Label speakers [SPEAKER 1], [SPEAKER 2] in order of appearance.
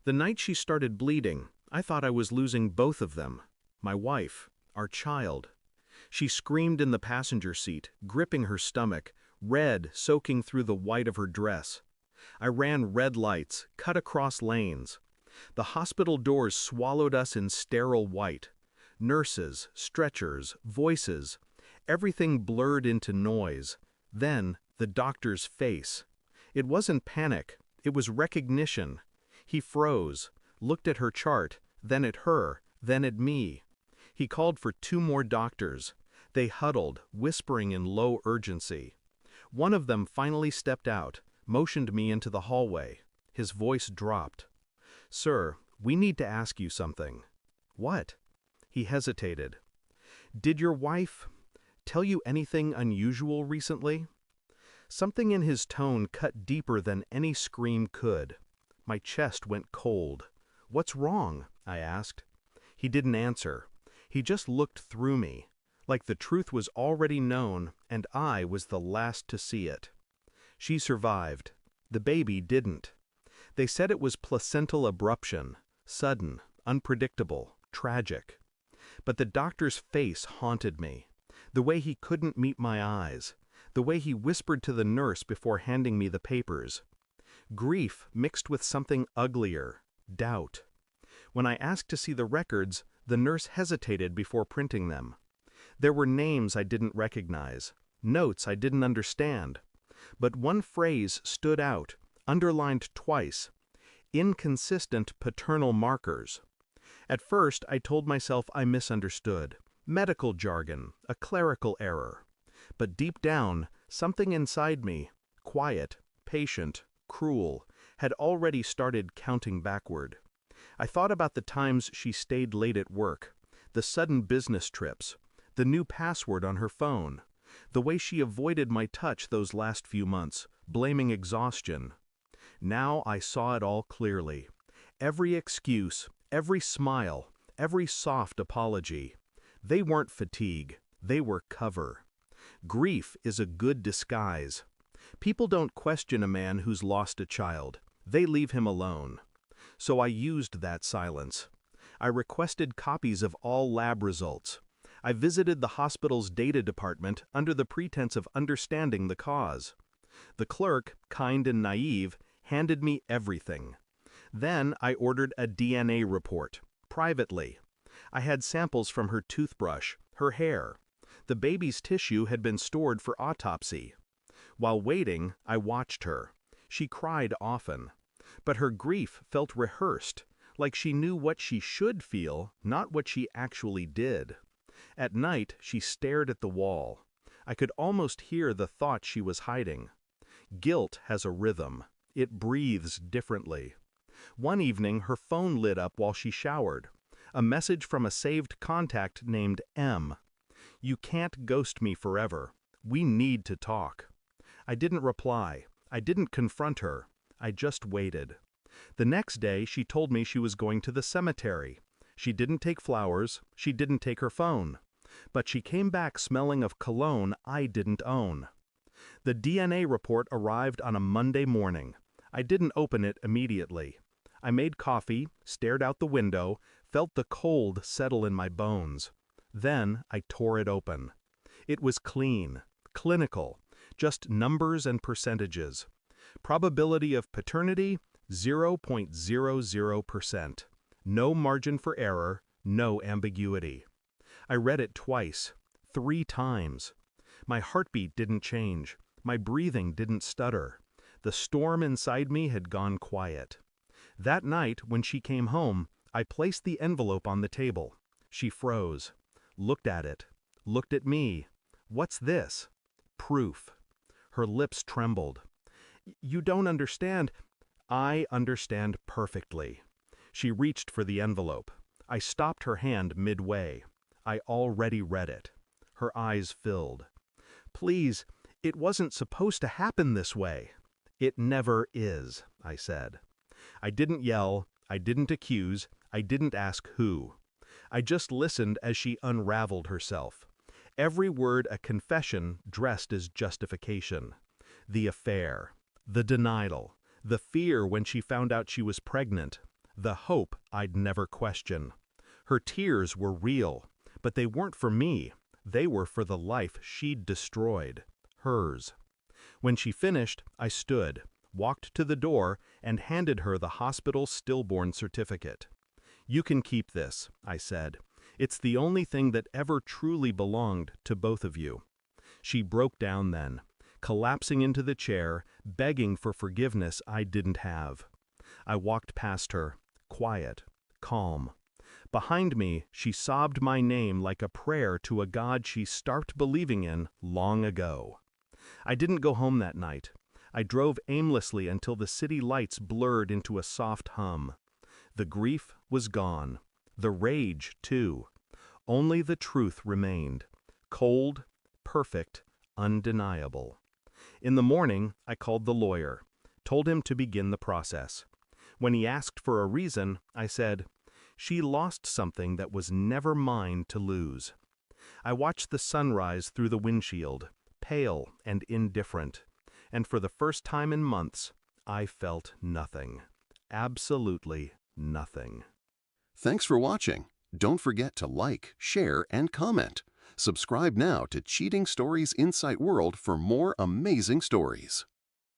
[SPEAKER 1] The night she started bleeding, I thought I was losing both of them. My wife, our child. She screamed in the passenger seat, gripping her stomach, red soaking through the white of her dress. I ran red lights, cut across lanes. The hospital doors swallowed us in sterile white. Nurses, stretchers, voices, everything blurred into noise. Then, the doctor's face. It wasn't panic, it was recognition. He froze, looked at her chart, then at her, then at me. He called for 2 more doctors. They huddled, whispering in low urgency. One of them finally stepped out, motioned me into the hallway. His voice dropped. "Sir, we need to ask you something." "What?" He hesitated. "Did your wife tell you anything unusual recently?" Something in his tone cut deeper than any scream could. My chest went cold. "What's wrong?" I asked. He didn't answer. He just looked through me, like the truth was already known and I was the last to see it. She survived. The baby didn't. They said it was placental abruption, sudden, unpredictable, tragic. But the doctor's face haunted me. The way he couldn't meet my eyes. The way he whispered to the nurse before handing me the papers. Grief mixed with something uglier, doubt. When I asked to see the records, the nurse hesitated before printing them. There were names I didn't recognize, notes I didn't understand. But one phrase stood out, underlined twice: inconsistent paternal markers. At first, I told myself I misunderstood. Medical jargon, a clerical error. But deep down, something inside me, quiet, patient, cruel, had already started counting backward. I thought about the times she stayed late at work, the sudden business trips, the new password on her phone, the way she avoided my touch those last few months, blaming exhaustion. Now I saw it all clearly. Every excuse, every smile, every soft apology. They weren't fatigue, they were cover. Grief is a good disguise. People don't question a man who's lost a child. They leave him alone. So I used that silence. I requested copies of all lab results. I visited the hospital's data department under the pretense of understanding the cause. The clerk, kind and naive, handed me everything. Then I ordered a DNA report, privately. I had samples from her toothbrush, her hair. The baby's tissue had been stored for autopsy. While waiting, I watched her. She cried often. But her grief felt rehearsed, like she knew what she should feel, not what she actually did. At night, she stared at the wall. I could almost hear the thought she was hiding. Guilt has a rhythm. It breathes differently. One evening, her phone lit up while she showered. A message from a saved contact named M. "You can't ghost me forever. We need to talk." I didn't reply. I didn't confront her. I just waited. The next day, she told me she was going to the cemetery. She didn't take flowers. She didn't take her phone. But she came back smelling of cologne I didn't own. The DNA report arrived on a Monday morning. I didn't open it immediately. I made coffee, stared out the window, felt the cold settle in my bones. Then I tore it open. It was clean, clinical, just numbers and percentages. Probability of paternity, 0.00%. No margin for error, no ambiguity. I read it twice, 3 times. My heartbeat didn't change. My breathing didn't stutter. The storm inside me had gone quiet. That night, when she came home, I placed the envelope on the table. She froze, looked at it, looked at me. "What's this?" "Proof." Her lips trembled. "You don't understand." "I understand perfectly." She reached for the envelope. I stopped her hand midway. I already read it. Her eyes filled. "Please, it wasn't supposed to happen this way." "It never is," I said. I didn't yell, I didn't accuse, I didn't ask who. I just listened as she unraveled herself. Every word a confession dressed as justification. The affair, the denial, the fear when she found out she was pregnant, The hope I'd never question. Her tears were real, but they weren't for me. They were for the life she'd destroyed. Hers. When she finished, I stood, walked to the door, and handed her the hospital's stillborn certificate. "You can keep this," I said. "It's the only thing that ever truly belonged to both of you." She broke down then, collapsing into the chair, begging for forgiveness I didn't have. I walked past her, quiet, calm. Behind me, she sobbed my name like a prayer to a God she stopped believing in long ago. I didn't go home that night. I drove aimlessly until the city lights blurred into a soft hum. The grief was gone. The rage, too. Only the truth remained. Cold, perfect, undeniable. In the morning, I called the lawyer, told him to begin the process. When he asked for a reason, I said, "She lost something that was never mine to lose." I watched the sunrise through the windshield, pale and indifferent, and for the first time in months, I felt nothing. Absolutely nothing.
[SPEAKER 2] Thanks for watching. Don't forget to like, share, and comment. Subscribe now to Cheating Stories Insight World for more amazing stories.